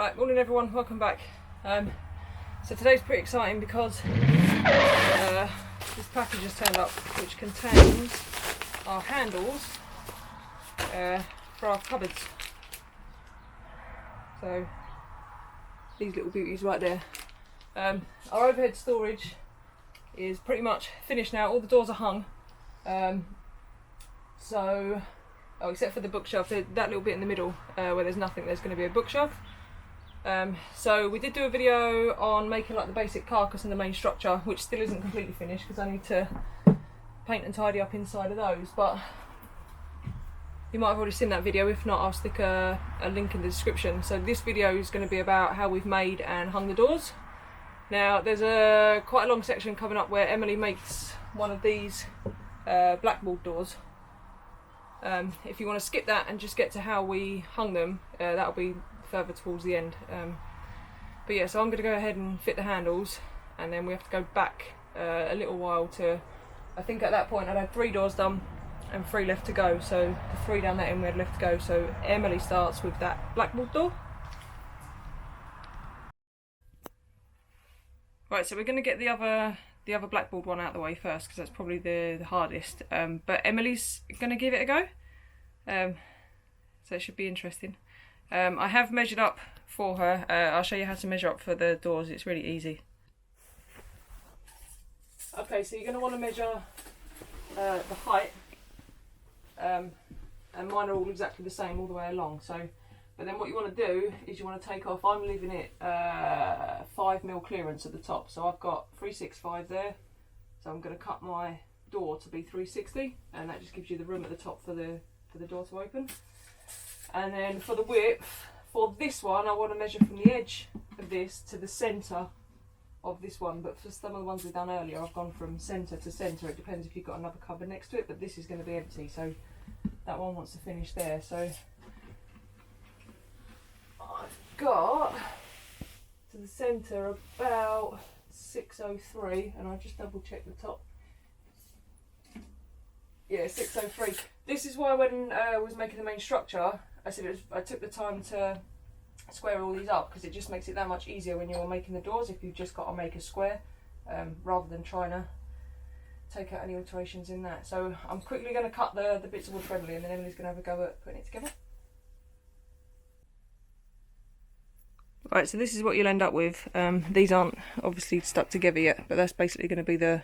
Right, morning everyone, welcome back. So today's pretty exciting because this package has turned up which contains our handles for our cupboards. So these little beauties right there. Our overhead storage is pretty much finished now, all the doors are hung. Except for the bookshelf, that little bit in the middle where there's nothing, there's going to be a bookshelf. So we did do a video on making like the basic carcass and the main structure, which still isn't completely finished because I need to paint and tidy up inside of those, but you might have already seen that video. If not, I'll stick a link in the description. So this video is going to be about how we've made and hung the doors. Now there's quite a long section coming up where Emily makes one of these blackboard doors. If you want to skip that and just get to how we hung them, that'll be further towards the end. But yeah, so I'm going to go ahead and fit the handles, and then we have to go back a little while to, I think at that point I'd had 3 doors done and 3 left to go, so the 3 down that end we had left to go. So Emily starts with that blackboard door. Right, so we're going to get the other blackboard one out of the way first because that's probably the hardest, but Emily's going to give it a go, so it should be interesting. I have measured up for her. I'll show you how to measure up for the doors, it's really easy. Okay, so you're going to want to measure the height, and mine are all exactly the same all the way along. So, but then what you want to do is you want to take off, I'm leaving it 5mm clearance at the top, so I've got 365 there, so I'm going to cut my door to be 360, and that just gives you the room at the top for the door to open. And then for the width, for this one I want to measure from the edge of this to the centre of this one, but for some of the ones we've done earlier I've gone from centre to centre. It depends if you've got another cupboard next to it, but this is going to be empty, so that one wants to finish there. So I've got to the centre about 603, and I'll just double check the top. Yeah, 603. This is why when I was making the main structure, I took the time to square all these up, because it just makes it that much easier when you're making the doors if you've just got to make a square, rather than trying to take out any alterations in that. So I'm quickly going to cut the bits of wood for Emily, and then Emily's going to have a go at putting it together. Right, so this is what you'll end up with. These aren't obviously stuck together yet, but that's basically going to be the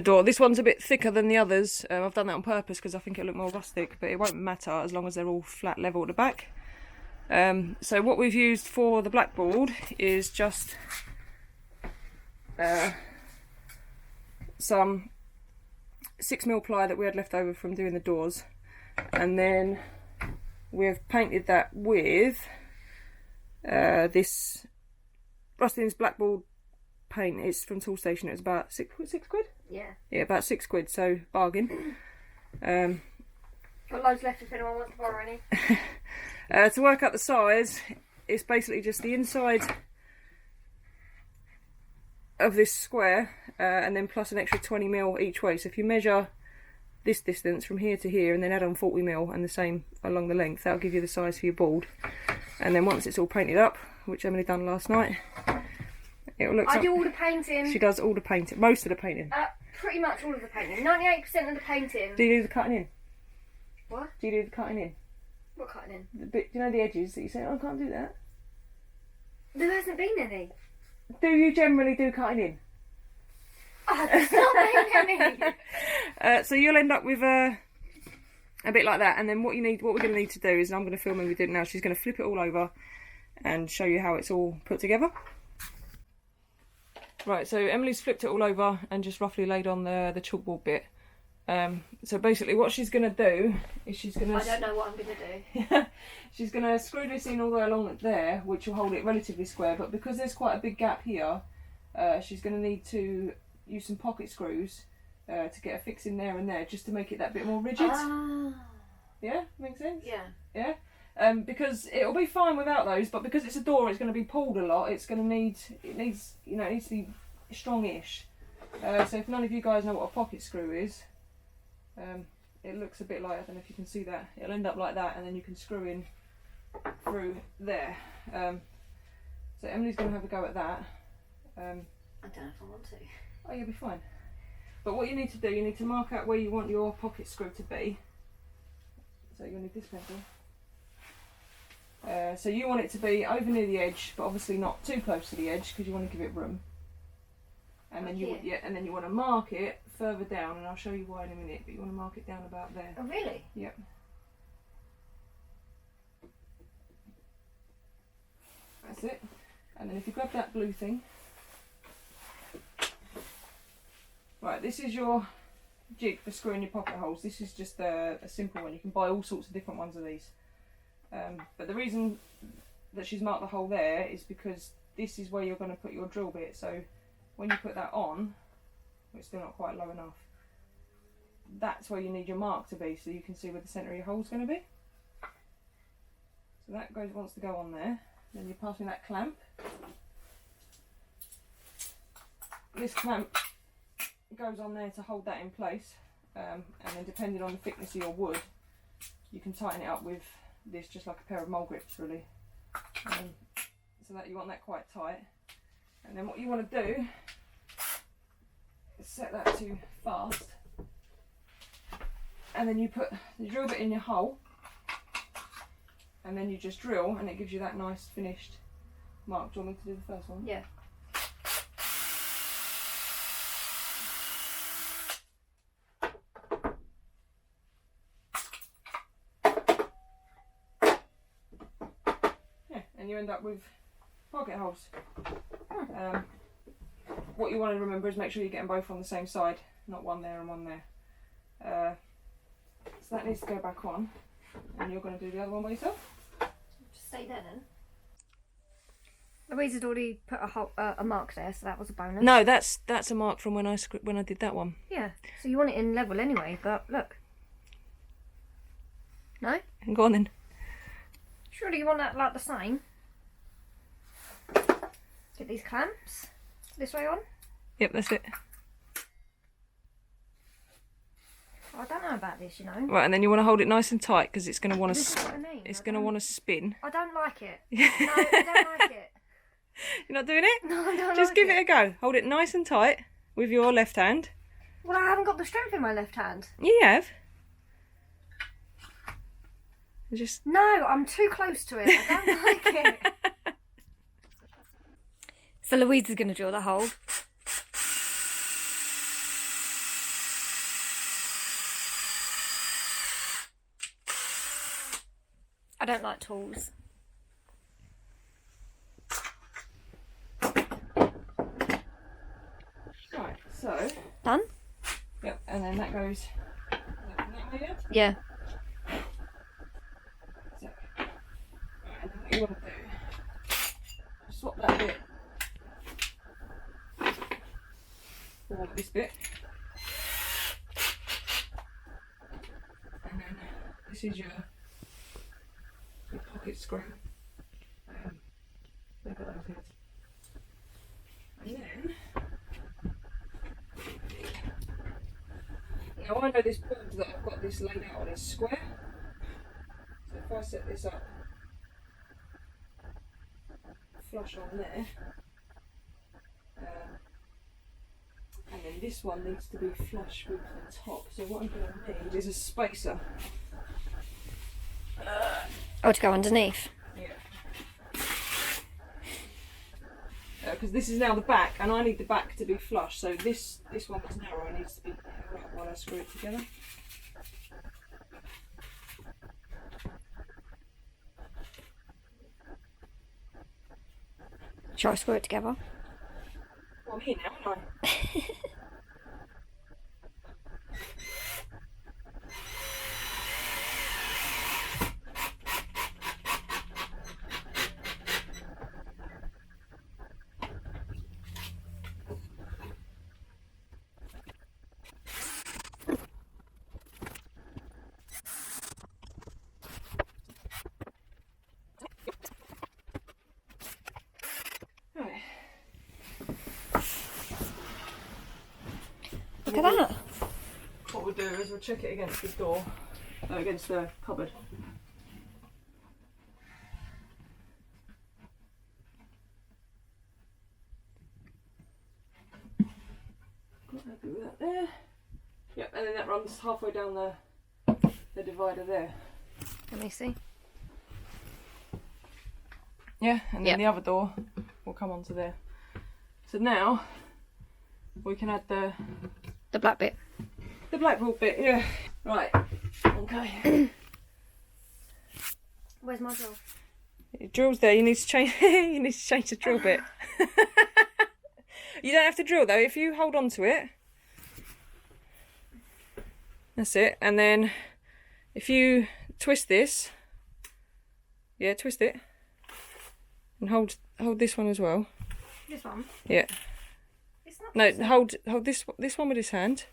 door. This one's a bit thicker than the others. I've done that on purpose because I think it'll look more rustic, but it won't matter as long as they're all flat level at the back. So what we've used for the blackboard is just some 6mm ply that we had left over from doing the doors, and then we've painted that with this Rustin's blackboard paint. It's from Toolstation. It was about six quid? Yeah, about 6 quid, so bargain. Got loads left if anyone wants to borrow any. To work out the size, it's basically just the inside of this square, and then plus an extra 20mm each way. So if you measure this distance from here to here and then add on 40mm and the same along the length, that'll give you the size for your board. And then once it's all painted up, which Emily done last night, it'll look. I do all the painting. She does all the painting, most of the painting. Pretty much all of the painting. 98% of the painting. Do you do the cutting in? What? Do you do the cutting in? What cutting in? The bit, do you know the edges that you say, oh, I can't do that? There hasn't been any. Do you generally do cutting in? Oh, there's not been any. So you'll end up with a bit like that, and then what we're going to need to do is, and I'm going to film Emily do it now, she's going to flip it all over and show you how it's all put together. Right, so Emily's flipped it all over and just roughly laid on the chalkboard bit. So basically what she's going to do is she's going to... I don't know what I'm going to do. She's going to screw this in all the way along there, which will hold it relatively square, but because there's quite a big gap here, she's going to need to use some pocket screws to get a fix in there and there, just to make it that bit more rigid. Yeah, makes sense? Yeah. Yeah? Because it'll be fine without those, but because it's a door, it's going to be pulled a lot. It needs to be strongish. So if none of you guys know what a pocket screw is, it looks a bit like, I don't know if you can see that. It'll end up like that, and then you can screw in through there. So Emily's going to have a go at that. I don't know if I want to. Oh, you'll be fine. But what you need to do, you need to mark out where you want your pocket screw to be. So you'll need this pencil. So you want it to be over near the edge, but obviously not too close to the edge because you want to give it room. And then and then you want to mark it further down, and I'll show you why in a minute. But you want to mark it down about there. Oh really? Yep. That's it. And then if you grab that blue thing. Right, this is your jig for screwing your pocket holes. This is just a simple one. You can buy all sorts of different ones of these. But the reason that she's marked the hole there is because this is where you're going to put your drill bit. So when you put that on, it's still not quite low enough. That's where you need your mark to be, so you can see where the centre of your hole is going to be. So that wants to go on there. Then you pass me that clamp. This clamp goes on there to hold that in place, and then depending on the thickness of your wood, you can tighten it up with this, just like a pair of mole grips really. So that you want that quite tight. And then what you want to do is set that to fast, and then you put the drill bit in your hole, and then you just drill, and it gives you that nice finished mark. Do you want me to do the first one? Yeah. And you end up with pocket holes. What you want to remember is make sure you're getting both on the same side, not one there and one there. So that needs to go back on, and you're going to do the other one by yourself. Just stay there then. Louise had already put a mark there, so that was a bonus. No, that's a mark from when I did that one. Yeah, so you want it in level anyway, but look. No? Go on then. Surely you want that like the same. Get these clamps this way on. Yep, that's it. Oh, I don't know about this, you know. Right, and then you want to hold it nice and tight because it's going to want to. This is what I mean. It's going to want to spin. I don't like it. No, I don't like it. You're not doing it? No, I don't Just like give it. it a go. Hold it nice and tight with your left hand. Well, I haven't got the strength in my left hand. You have. Just. No, I'm too close to it. I don't like it. So Louise is going to drill the hole. I don't like tools. Right, so. Done? Yep, and then that goes. That way, yeah? Yeah. So, right, and then what you want to do, swap that bit for this bit, and then this is your pocket screw. Look at those heads. And then, now I know this board that I've got this laid out on is square. So if I set this up flush on there, and then this one needs to be flush with the top. So what I'm going to need is a spacer. Oh, to go underneath. Yeah. Because this is now the back, and I need the back to be flush. So this one that's narrow needs to be held up while I screw it together. Shall I screw it together? Well, I'm here now, aren't I? Look at that. What we'll do is we'll check it against the door, against the cupboard. Yep, and then that runs halfway down the divider there. Let me see. Yeah, and then the other door will come onto there. So now we can add the black bit. The blackboard bit, yeah. Right. Okay. Where's my drill? Your drill's there. You need to change. You need to change the drill bit. You don't have to drill though. If you hold on to it, that's it. And then if you twist this, yeah, twist it, and hold this one as well. This one. Yeah. It's not. No, hold this one with this hand,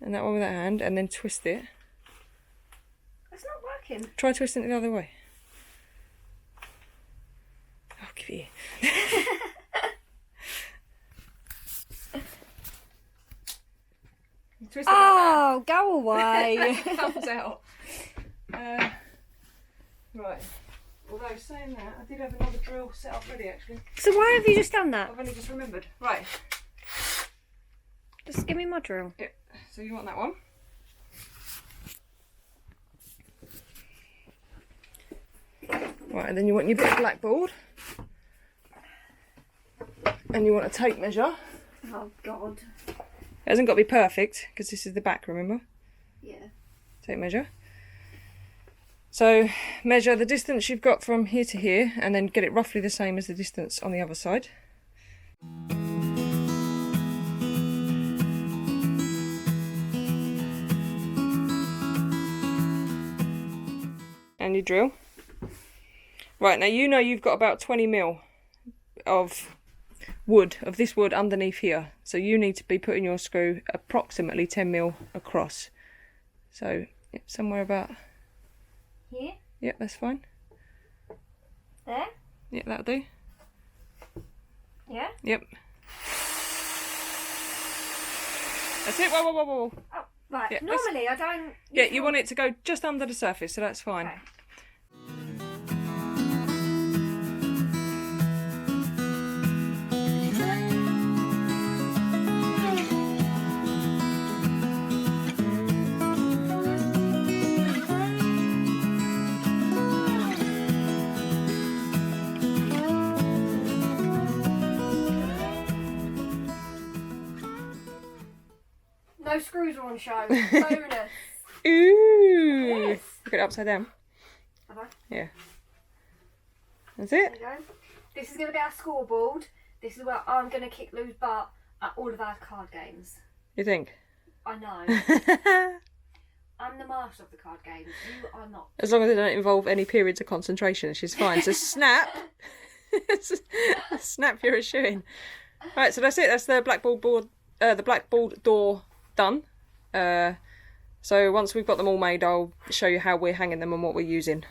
and that one with that hand, and then twist it. It's not working. Try twisting it the other way. I'll give you. Twist it Oh, go away. like that. Comes out. Right. Although saying that, I did have another drill set up ready actually. So why have you just done that? I've only just remembered. Right. Just give me my drill. Yep. So you want that one? Right, and then you want your bit of blackboard. And you want a tape measure. Oh God. It hasn't got to be perfect because this is the back, remember? Yeah. Tape measure. So measure the distance you've got from here to here and then get it roughly the same as the distance on the other side. And you drill. Right, now you know you've got about 20mm of this wood underneath here. So you need to be putting your screw approximately 10mm across. So somewhere about here. Yep, that's fine. There. Yep, that'll do. Yeah. Yep. That's it. Whoa, whoa, whoa, whoa. Oh, right. Yeah, Normally I don't. Yeah, you want it to go just under the surface, so that's fine. Okay. No screws are on show. Bonus. Ooh. Yes. Look at it upside down. Have I? Yeah. That's There it. you go. This is going to be our scoreboard. This is where I'm going to kick Lou's butt at all of our card games. You think? I know. I'm the master of the card games. You are not. As long as they don't involve any periods of concentration, she's fine. So snap. Snap, you're a shoo-in. Right, so that's it. That's the blackboard door done. So once we've got them all made, I'll show you how we're hanging them and what we're using.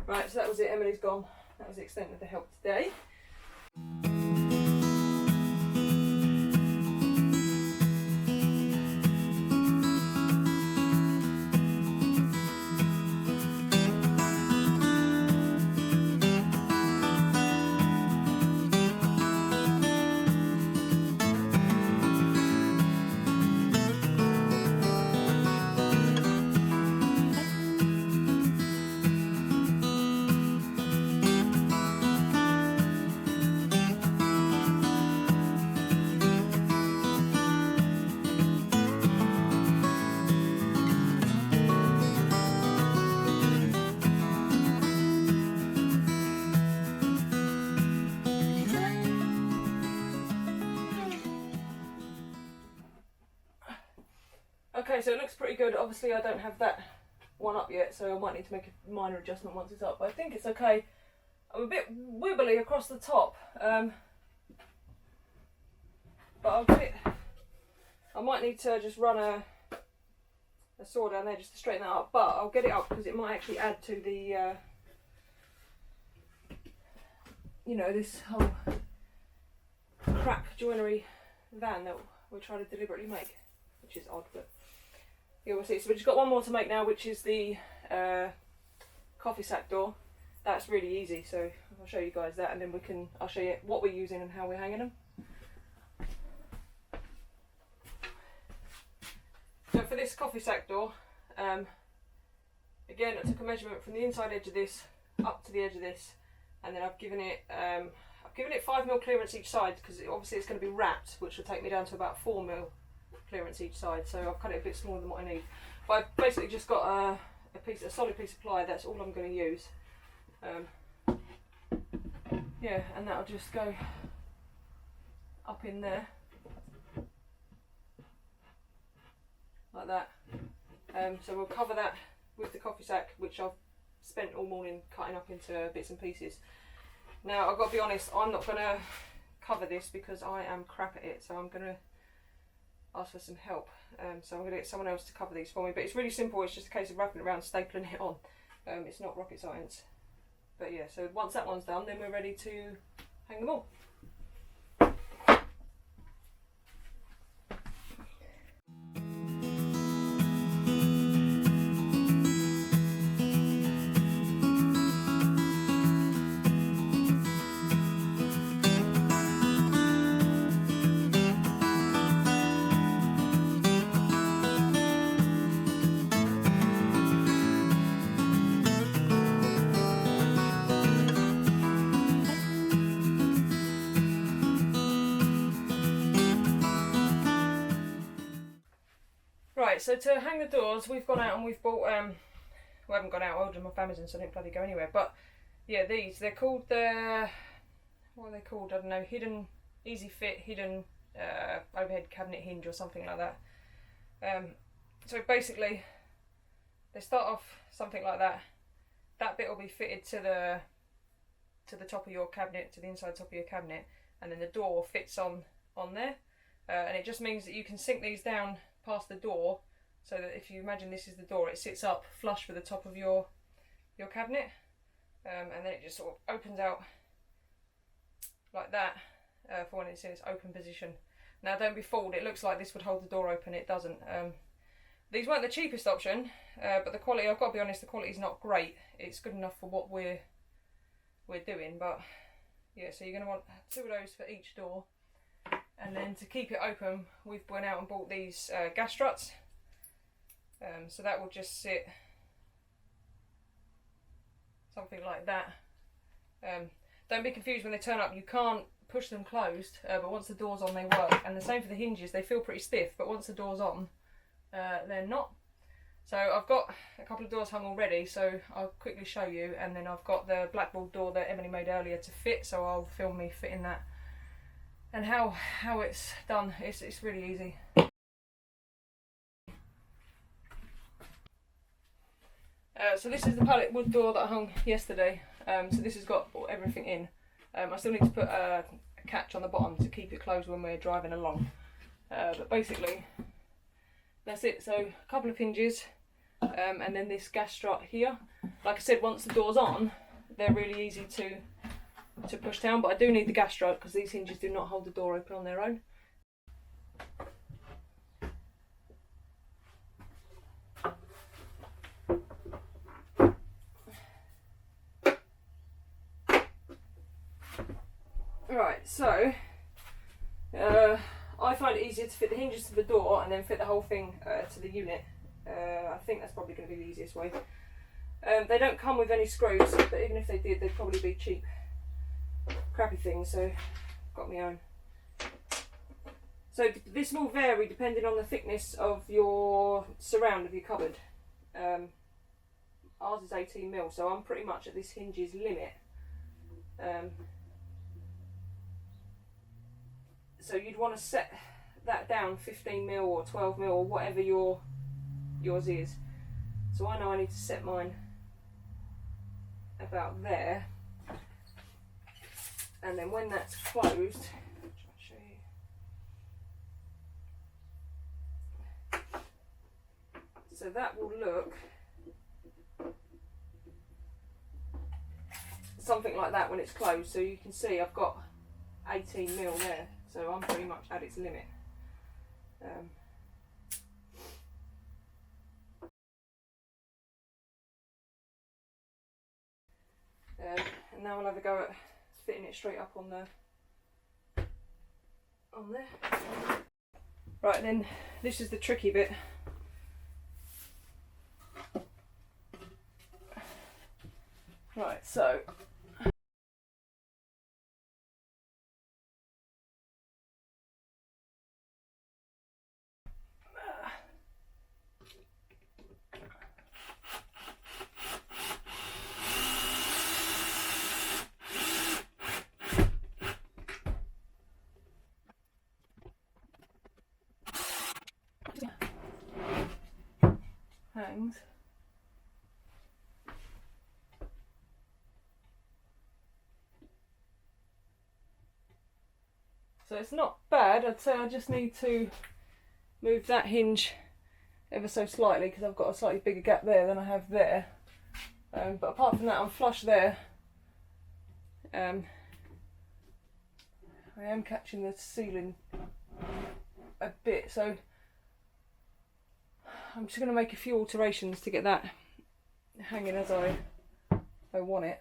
Right, so that was it. Emily's gone. That was the extent of the help today. Okay, so it looks pretty good. Obviously I don't have that one up yet, so I might need to make a minor adjustment once it's up, but I think it's okay. I'm a bit wibbly across the top, but I'll get it. I might need to just run a saw down there just to straighten that up, but I'll get it up because it might actually add to the, you know, this whole crap joinery van that we're trying to deliberately make, which is odd, but yeah, we'll see. So we've just got one more to make now, which is the coffee sack door. That's really easy, so I'll show you guys that, and then I'll show you what we're using and how we're hanging them. for this coffee sack door, again I took a measurement from the inside edge of this up to the edge of this, and then I've given it 5mm clearance each side, because obviously it's going to be wrapped, which will take me down to about 4mm clearance each side. So I've cut it a bit smaller than what I need. But I've basically just got a solid piece of ply. That's all I'm going to use. Yeah, and that'll just go up in there like that. So we'll cover that with the coffee sack, which I've spent all morning cutting up into bits and pieces. Now I've got to be honest, I'm not going to cover this because I am crap at it, so I'm going to ask for some help. So I'm going to get someone else to cover these for me, but it's really simple. It's just a case of wrapping it around, stapling it on. It's not rocket science. But yeah, so once that one's done, then we're ready to hang them all. Right, so to hang the doors, we've gone out and we've bought, we haven't gone out, I ordered them off Amazon, so I didn't bloody go anywhere, but yeah, they're called what are they called, I don't know, hidden, easy fit, hidden overhead cabinet hinge or something like that. So basically, they start off something like that. That bit will be fitted to the top of your cabinet, to the inside top of your cabinet, and then the door fits on there, and it just means that you can sink these down past the door, so that if you imagine this is the door, it sits up flush with the top of your cabinet, and then it just sort of opens out like that for when it's in its open position. Now don't be fooled, it looks like this would hold the door open, it doesn't. These weren't the cheapest option, but the quality, I've got to be honest, the quality is not great. It's good enough for what we're doing, but yeah, so you're going to want 2 of those for each door. And then to keep it open, we've gone out and bought these gas struts. So that will just sit something like that. Don't be confused when they turn up, you can't push them closed, but once the door's on they work. And the same for the hinges, they feel pretty stiff, but once the door's on, they're not. So I've got a couple of doors hung already, so I'll quickly show you. And then I've got the blackboard door that Emily made earlier to fit, so I'll film me fitting that. And how it's done, it's really easy. So this is the pallet wood door that I hung yesterday. So this has got everything in. I still need to put a catch on the bottom to keep it closed when we're driving along. But basically, that's it. So a couple of hinges, and then this gas strut here. Like I said, once the door's on, they're really easy to push down, but I do need the gas strut because these hinges do not hold the door open on their own. Right, so I find it easier to fit the hinges to the door and then fit the whole thing to the unit. I think that's probably going to be the easiest way. They don't come with any screws, but even if they did, they'd probably be cheap, crappy things, so got my own. So this will vary depending on the thickness of your surround of your cupboard. Ours is 18mm, so I'm pretty much at this hinge's limit. So you'd want to set that down 15mm or 12mm or whatever yours is. So I know I need to set mine about there. And then when that's closed, I'll try to show you. So that will look something like that when it's closed. So you can see I've got 18mm there, so I'm pretty much at its limit. And now we'll have a go at fitting it straight up on there. Right, then this is the tricky bit. Right, so hangs. So it's not bad. I'd say I just need to move that hinge ever so slightly because I've got a slightly bigger gap there than I have there. But apart from that, I'm flush there. I am catching the ceiling a bit, so I'm just going to make a few alterations to get that hanging as I want it.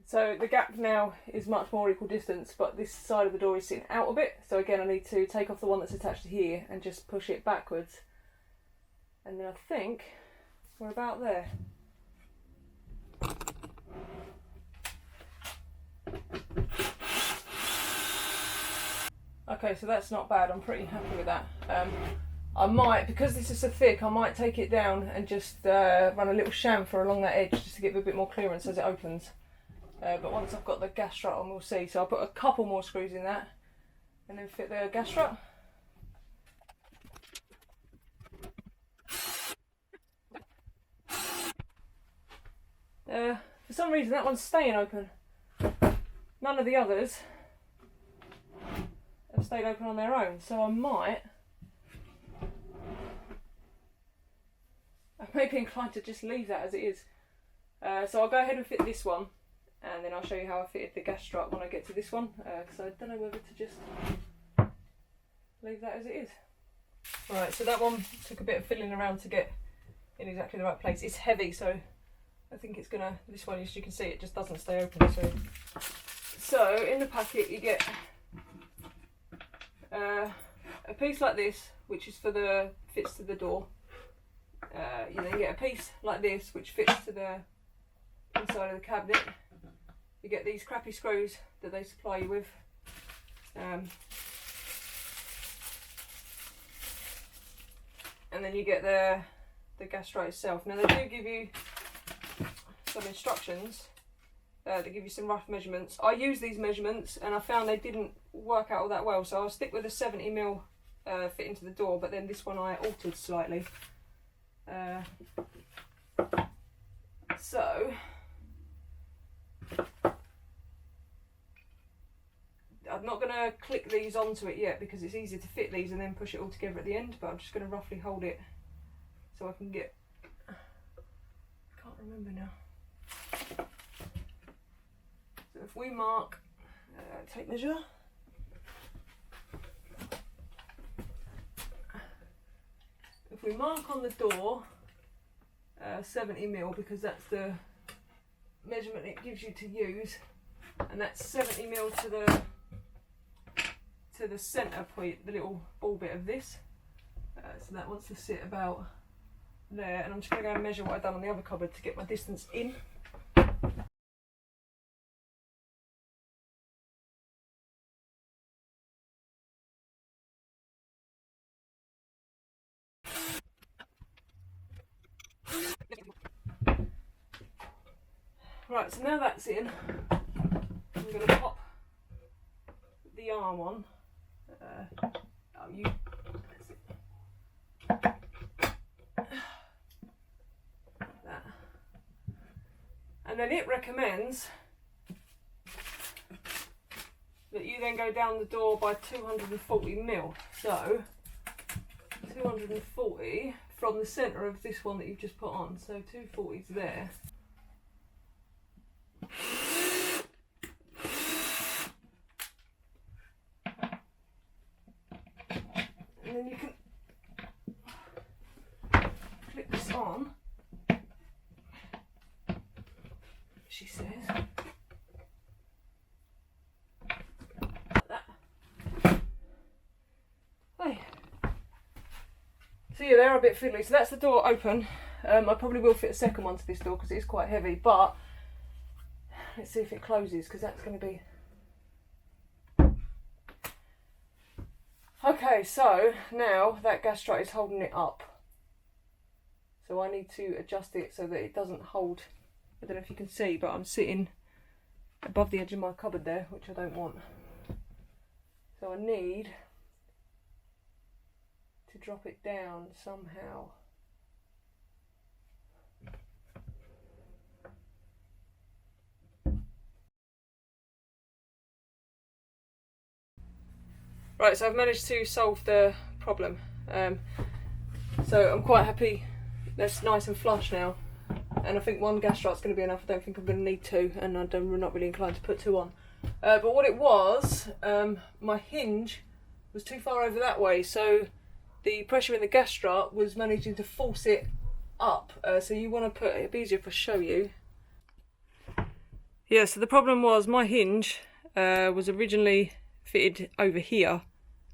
So the gap now is much more equal distance, but this side of the door is sitting out a bit. So again, I need to take off the one that's attached to here and just push it backwards. And then I think we're about there. Okay, so that's not bad. I'm pretty happy with that. I might, because this is so thick, I might take it down and just run a little chamfer along that edge just to give it a bit more clearance as it opens. But once I've got the gas strut on, we'll see. So I'll put a couple more screws in that and then fit the gas strut. For some reason that one's staying open. None of the others have stayed open on their own, so I may be inclined to just leave that as it is. So I'll go ahead and fit this one, and then I'll show you how I fitted the gas strut when I get to this one, because I don't know whether to just leave that as it is. Right, so that one took a bit of fiddling around to get in exactly the right place. It's heavy, so I think it's gonna, this one, as you can see, it just doesn't stay open. So in the packet you get a piece like this, which is for the, fits to the door. You then get a piece like this, which fits to the inside of the cabinet. You get these crappy screws that they supply you with. And then you get the gas strut itself. Now they do give you some instructions that give you some rough measurements. I use these measurements and I found they didn't work out all that well, so I'll stick with a 70mm fit into the door, but then this one I altered slightly. So I'm not going to click these onto it yet because it's easier to fit these and then push it all together at the end, but I'm just going to roughly hold it so I can get, I can't remember now. So if we mark, tape measure, if we mark on the door 70mm, because that's the measurement it gives you to use, and that's 70mm to the centre point, the little ball bit of this. So that wants to sit about there, and I'm just going to go and measure what I've done on the other cupboard to get my distance in. Right, so now that's in, I'm going to pop the arm on. That. And then it recommends that you then go down the door by 240mm. So 240 from the centre of this one that you've just put on. So 240 is there. And then you can clip this on, she says. So yeah, they're a bit fiddly. So that's the door open. I probably will fit a second one to this door because it is quite heavy, but let's see if it closes, because that's going to be... Okay, so now that gas strut is holding it up. So I need to adjust it so that it doesn't hold. I don't know if you can see, but I'm sitting above the edge of my cupboard there, which I don't want. So I need to drop it down somehow. Right, so I've managed to solve the problem. So I'm quite happy. That's nice and flush now. And I think one gas strut's going to be enough. I don't think I'm going to need two, and I'm not really inclined to put two on. But what it was, my hinge was too far over that way, so the pressure in the gas strut was managing to force it up. So you want to put, it'd be easier if I show you. Yeah, so the problem was my hinge was originally fitted over here,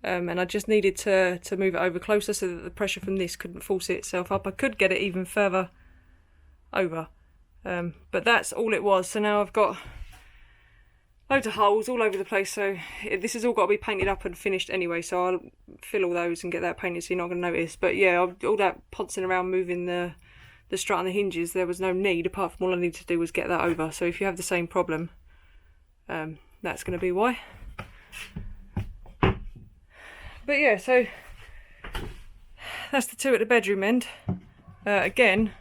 and I just needed to move it over closer so that the pressure from this couldn't force itself up. I could get it even further over, but that's all it was. So now I've got loads of holes all over the place, so this has all got to be painted up and finished anyway, so I'll fill all those and get that painted so you're not going to notice. But yeah, all that poncing around moving the strut and the hinges, there was no need, apart from all I needed to do was get that over. So if you have the same problem, that's going to be why. But yeah, so that's the two at the bedroom end. Again,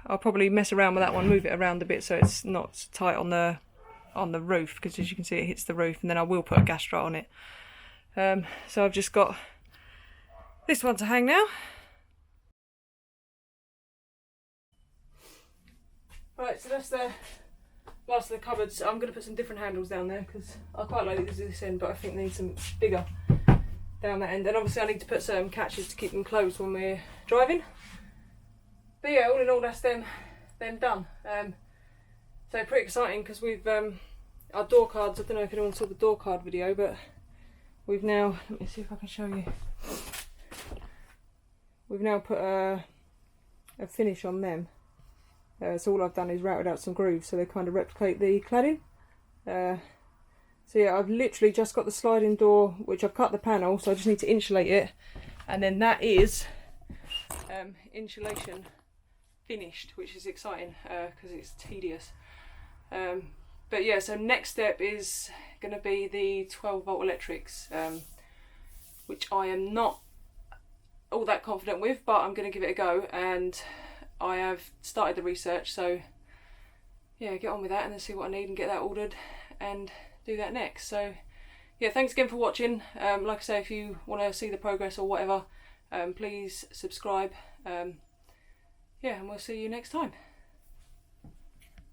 I'll probably mess around with that one, move it around a bit so it's not tight on the roof, because as you can see it hits the roof, and then I will put a gas strut on it. So I've just got this one to hang now. Right, so that's the last of the cupboards. I'm going to put some different handles down there because I quite like this end, but I think they need some bigger down that end. And obviously I need to put some catches to keep them closed when we're driving. But yeah, all in all, that's them done. So pretty exciting, because we've our door cards, I don't know if anyone saw the door card video, but we've now, let me see if I can show you. We've now put a finish on them. So all I've done is routed out some grooves so they kind of replicate the cladding. So yeah, I've literally just got the sliding door, which I've cut the panel, so I just need to insulate it, and then that is insulation finished, which is exciting because it's tedious. But yeah, so next step is going to be the 12-volt electrics, which I am not all that confident with, but I'm going to give it a go, and I have started the research, so yeah, get on with that and then see what I need and get that ordered and do that next. So yeah, thanks again for watching. Like I say, if you want to see the progress or whatever, please subscribe. Yeah, and we'll see you next time.